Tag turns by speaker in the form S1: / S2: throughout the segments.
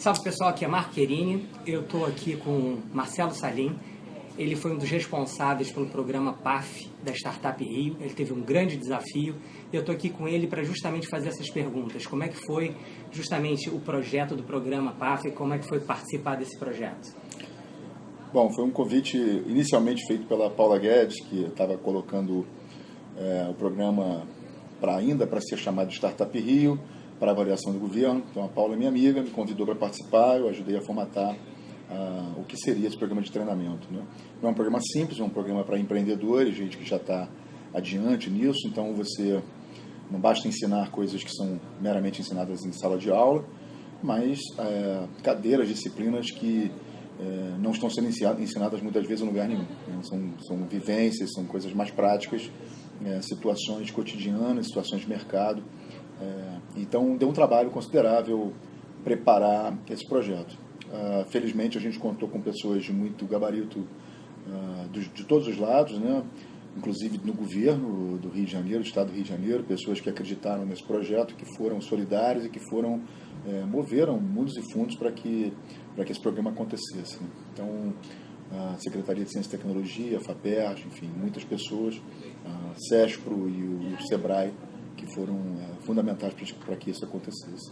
S1: Salve pessoal, aqui é Marco Querini, eu estou aqui com Marcelo Salim, ele foi um dos responsáveis pelo programa PAF da Startup Rio, ele teve um grande desafio e eu estou aqui com ele para justamente fazer essas perguntas. Como é que foi justamente o projeto do programa PAF e como é que foi participar desse projeto?
S2: Bom, foi um convite inicialmente feito pela Paula Guedes, que estava colocando o programa ainda para ser chamado de Startup Rio, para avaliação do governo. Então a Paula é minha amiga, me convidou para participar, eu ajudei a formatar o que seria esse programa de treinamento, né? Não é um programa simples, é um programa para empreendedores, gente que já está adiante nisso, então você não basta ensinar coisas que são meramente ensinadas em sala de aula, mas cadeiras, disciplinas que não estão sendo ensinadas muitas vezes em lugar nenhum, né? São vivências, são coisas mais práticas, situações cotidianas, situações de mercado. Então deu um trabalho considerável preparar esse projeto. Felizmente a gente contou com pessoas de muito gabarito de todos os lados, né? Inclusive no governo do Rio de Janeiro, do Estado do Rio de Janeiro, pessoas que acreditaram nesse projeto, que foram solidárias e que moveram mundos e fundos para que esse programa acontecesse, né? Então a Secretaria de Ciência e Tecnologia, a FAPERJ, enfim, muitas pessoas, a CESPRO e o SEBRAE, que foram fundamentais para que isso acontecesse.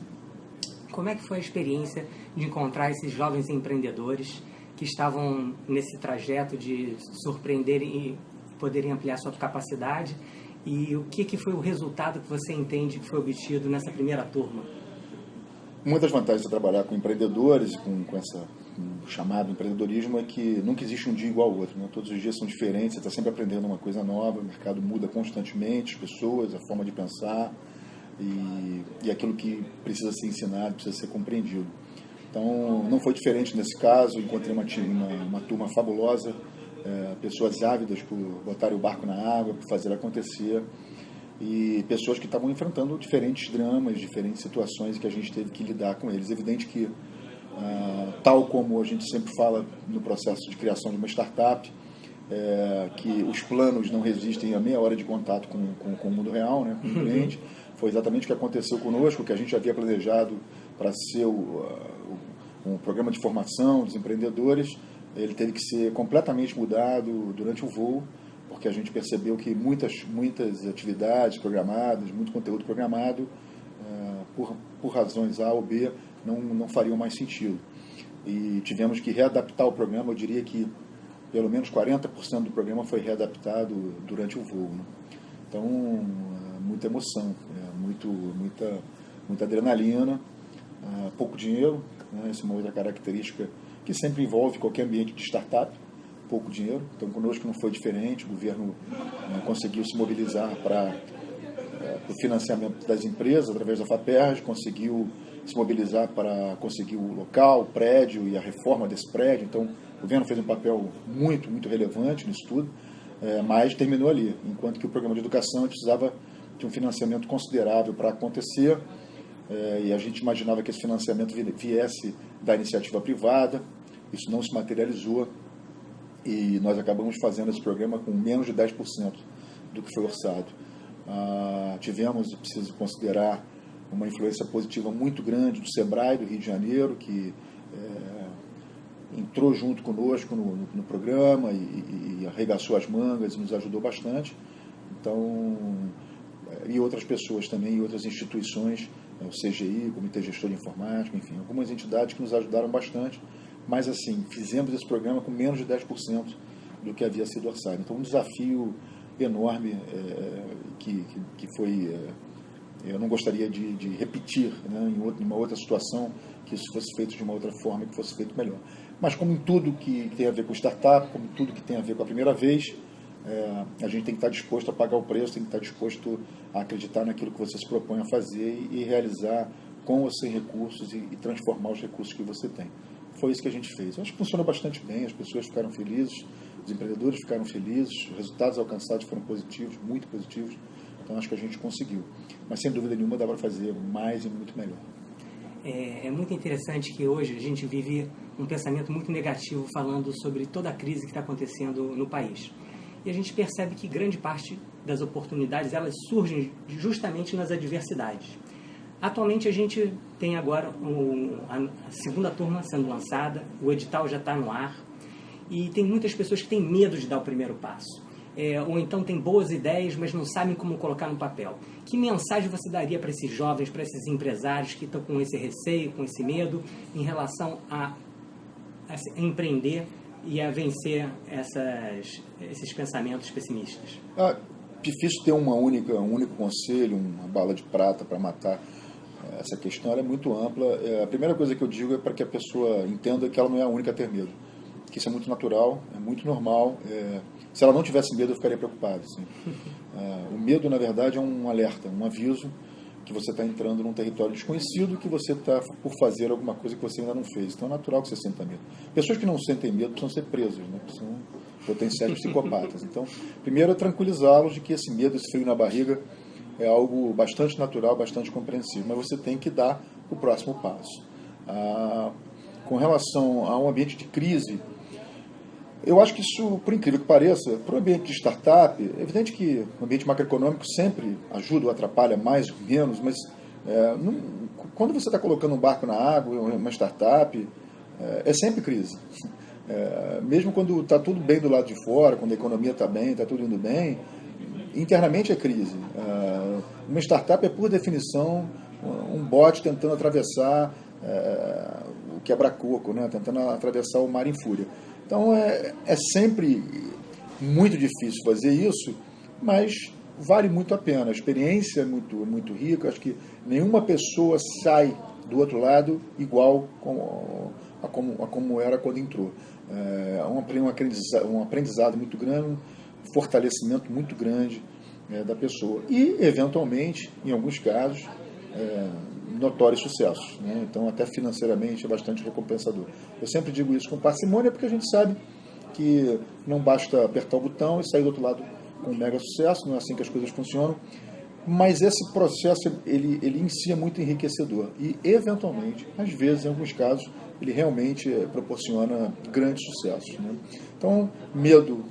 S1: Como é que foi a experiência de encontrar esses jovens empreendedores que estavam nesse trajeto de surpreenderem e poderem ampliar sua capacidade? E o que foi o resultado que você entende que foi obtido nessa primeira turma?
S2: Uma das vantagens de trabalhar com empreendedores, com o chamado empreendedorismo, é que nunca existe um dia igual ao outro, né? Todos os dias são diferentes, você está sempre aprendendo uma coisa nova, o mercado muda constantemente, as pessoas, a forma de pensar e aquilo que precisa ser ensinado, precisa ser compreendido. Então, não foi diferente nesse caso, encontrei uma turma fabulosa, pessoas ávidas por botarem o barco na água, por fazer acontecer, e pessoas que estavam enfrentando diferentes dramas, diferentes situações que a gente teve que lidar com eles. É evidente que, tal como a gente sempre fala no processo de criação de uma startup, que os planos não resistem a meia hora de contato com o mundo real, né, com o cliente. Foi exatamente o que aconteceu conosco, que a gente havia planejado para ser um programa de formação dos empreendedores. Ele teve que ser completamente mudado durante o voo, porque a gente percebeu que muitas atividades programadas, muito conteúdo programado, por razões A ou B, não fariam mais sentido. E tivemos que readaptar o programa. Eu diria que pelo menos 40% do programa foi readaptado durante o voo, né? Então, muita emoção, muita adrenalina, pouco dinheiro, né? Essa é uma outra característica que sempre envolve qualquer ambiente de startup, pouco dinheiro. Então, conosco não foi diferente, o governo conseguiu se mobilizar para o financiamento das empresas através da FAPERJ, conseguiu se mobilizar para conseguir o local, o prédio e a reforma desse prédio. Então, o governo fez um papel muito relevante nisso tudo, mas terminou ali, enquanto que o programa de educação precisava de um financiamento considerável para acontecer, e a gente imaginava que esse financiamento viesse da iniciativa privada. Isso não se materializou e nós acabamos fazendo esse programa com menos de 10% do que foi orçado. Tivemos, preciso considerar, uma influência positiva muito grande do SEBRAE do Rio de Janeiro, que entrou junto conosco no programa e arregaçou as mangas e nos ajudou bastante. Então, e outras pessoas também, e outras instituições, o CGI, o Comitê Gestor de Informática, enfim, algumas entidades que nos ajudaram bastante, mas assim, fizemos esse programa com menos de 10% do que havia sido orçado. Então, um desafio enorme que foi... eu não gostaria de repetir, né, em uma outra situação, que isso fosse feito de uma outra forma, que fosse feito melhor. Mas como em tudo que tem a ver com startup, como tudo que tem a ver com a primeira vez, a gente tem que estar disposto a pagar o preço, tem que estar disposto a acreditar naquilo que você se propõe a fazer e realizar com ou sem recursos e transformar os recursos que você tem. Foi isso que a gente fez. Eu acho que funcionou bastante bem, as pessoas ficaram felizes, os empreendedores ficaram felizes, os resultados alcançados foram positivos, muito positivos. Então acho que a gente conseguiu. Mas sem dúvida nenhuma dá para fazer mais e muito melhor.
S1: É muito interessante que hoje a gente vive um pensamento muito negativo falando sobre toda a crise que está acontecendo no país. E a gente percebe que grande parte das oportunidades elas surgem justamente nas adversidades. Atualmente a gente tem agora a segunda turma sendo lançada, o edital já está no ar e tem muitas pessoas que têm medo de dar o primeiro passo. Ou então tem boas ideias, mas não sabem como colocar no papel. Que mensagem você daria para esses jovens, para esses empresários que estão com esse receio, com esse medo, em relação a empreender e a vencer esses pensamentos pessimistas?
S2: Difícil ter um único conselho, uma bala de prata para matar essa questão. Ela é muito ampla. A primeira coisa que eu digo é para que a pessoa entenda que ela não é a única a ter medo. Que isso é muito natural, é muito normal. Se ela não tivesse medo, eu ficaria preocupado. Assim. O medo, na verdade, é um alerta, um aviso que você está entrando num território desconhecido, que você está por fazer alguma coisa que você ainda não fez. Então é natural que você sinta medo. Pessoas que não sentem medo precisam ser presas, né? São potenciais psicopatas. Então, primeiro é tranquilizá-los de que esse medo, esse frio na barriga, é algo bastante natural, bastante compreensível. Mas você tem que dar o próximo passo. Com relação a um ambiente de crise, eu acho que isso, por incrível que pareça, para o ambiente de startup, é evidente que o ambiente macroeconômico sempre ajuda ou atrapalha mais ou menos, mas quando você está colocando um barco na água, uma startup, é sempre crise. Mesmo quando está tudo bem do lado de fora, quando a economia está bem, está tudo indo bem, internamente é crise. Uma startup é, por definição, um bote tentando atravessar o quebra-coco, né? Tentando atravessar o mar em fúria. Então é sempre muito difícil fazer isso, mas vale muito a pena. A experiência é muito rica. Acho que nenhuma pessoa sai do outro lado igual a como era quando entrou. Um aprendizado muito grande, um fortalecimento muito grande da pessoa. E, eventualmente, em alguns casos, notórios sucessos, né? Então, até financeiramente, é bastante recompensador. Eu sempre digo isso com parcimônia, porque a gente sabe que não basta apertar o botão e sair do outro lado com um mega sucesso, não é assim que as coisas funcionam, mas esse processo, ele em si é muito enriquecedor e, eventualmente, às vezes, em alguns casos, ele realmente proporciona grandes sucessos, né? Então, medo,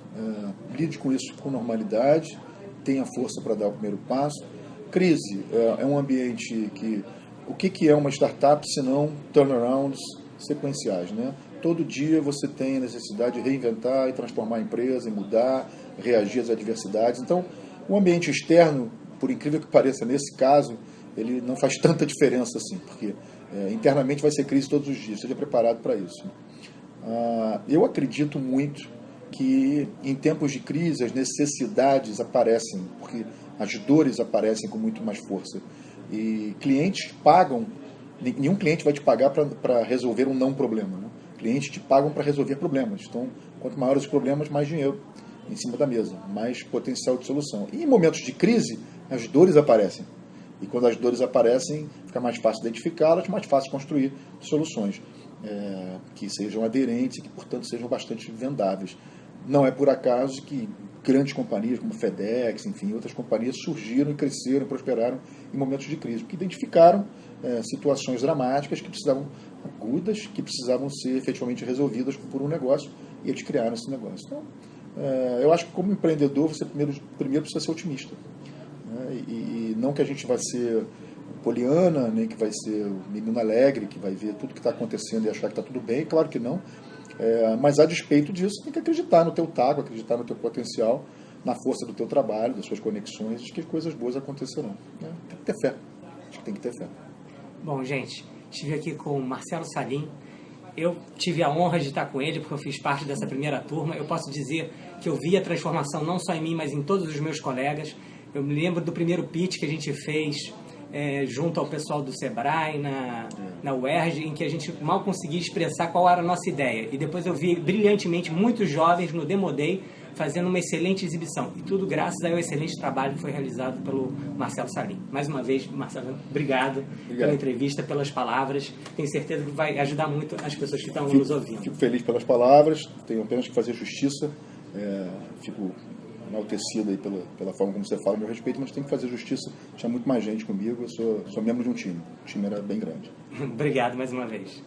S2: lide com isso com normalidade, tenha força para dar o primeiro passo. Crise é um ambiente que... O que é uma startup se não turnarounds sequenciais, né? Todo dia você tem a necessidade de reinventar e transformar a empresa, e mudar, reagir às adversidades. Então, o ambiente externo, por incrível que pareça, nesse caso, ele não faz tanta diferença assim, porque internamente vai ser crise todos os dias, seja preparado para isso. Eu acredito muito que em tempos de crise as necessidades aparecem, porque as dores aparecem com muito mais força. E clientes pagam, nenhum cliente vai te pagar para resolver um não problema, né? Clientes te pagam para resolver problemas. Então, quanto maiores os problemas, mais dinheiro em cima da mesa, mais potencial de solução. E em momentos de crise, as dores aparecem. E quando as dores aparecem, fica mais fácil identificá-las, mais fácil construir soluções que sejam aderentes e que, portanto, sejam bastante vendáveis. Não é por acaso que grandes companhias como FedEx, enfim, outras companhias surgiram e cresceram, prosperaram em momentos de crise, porque identificaram situações dramáticas que precisavam, agudas, que precisavam ser efetivamente resolvidas por um negócio, e eles criaram esse negócio. Então, eu acho que como empreendedor, você primeiro precisa ser otimista, né? E não que a gente vai ser poliana, nem que vai ser o menino alegre, que vai ver tudo que está acontecendo e achar que está tudo bem, claro que não. Mas a despeito disso, tem que acreditar no teu taco, acreditar no teu potencial, na força do teu trabalho, das suas conexões, de que coisas boas acontecerão, né? Tem que ter fé. Acho que tem que ter fé.
S1: Bom, gente, estive aqui com o Marcelo Salim. Eu tive a honra de estar com ele, porque eu fiz parte dessa primeira turma. Eu posso dizer que eu vi a transformação não só em mim, mas em todos os meus colegas. Eu me lembro do primeiro pitch que a gente fez junto ao pessoal do Sebrae, na UERJ, em que a gente mal conseguia expressar qual era a nossa ideia. E depois eu vi brilhantemente muitos jovens no Demo Day fazendo uma excelente exibição. E tudo graças ao excelente trabalho que foi realizado pelo Marcelo Salim. Mais uma vez, Marcelo, obrigado pela entrevista, pelas palavras. Tenho certeza que vai ajudar muito as pessoas que estão nos ouvindo.
S2: Fico feliz pelas palavras, tenho apenas que fazer justiça. Fico enaltecido aí pela forma como você fala, meu respeito, mas tem que fazer justiça. Tinha muito mais gente comigo, eu sou membro de um time. O time era bem grande.
S1: Obrigado mais uma vez.